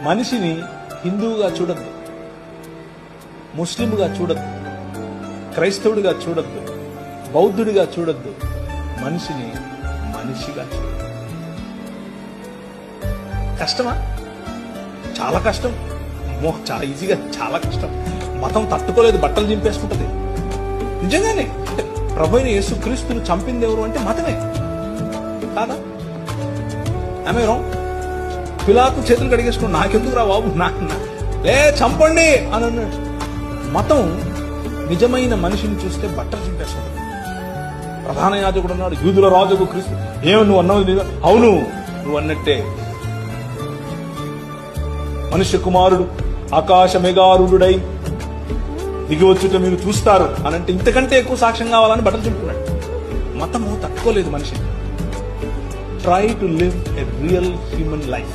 మనిషిని హిందువుగా చూడద్దు, ముస్లింగా చూడద్దు, క్రైస్తవుడిగా చూడద్దు, బౌద్ధుడిగా చూడద్దు. మనిషిని మనిషిగా చూడద్దు. కష్టమా? చాలా కష్టం. చాలా ఈజీగా, చాలా కష్టం. మతం తట్టుకోలేదు, బట్టలు చింపేసుకుంటది. నిజంగానే ప్రభువైన యేసుక్రీస్తును చంపింది ఎవరు అంటే మతమే కాదా? ఆమె పిలాతు చేతులు కడిగేసుకుని నాకెందుకు రా బాబు, లే చంపండి అని అన్నాడు. మతం నిజమైన మనిషిని చూస్తే బట్టలు చింపేసుకుంటుంది. ప్రధాన యాజకుడు అన్నాడు, యూదుల రాజుకు క్రీస్తు. ఏమి నువ్వు అన్నావు? అవును, నువ్వు అన్నట్టే. మనుష్య కుమారుడు ఆకాశ మేఘారుడై దిగివచ్చుట మీరు చూస్తారు అని అంటే ఇంతకంటే ఎక్కువ సాక్ష్యం కావాలని బట్టలు చింపుకున్నాడు. మతము తట్టుకోలేదు మనిషిని. Try to live a real human life.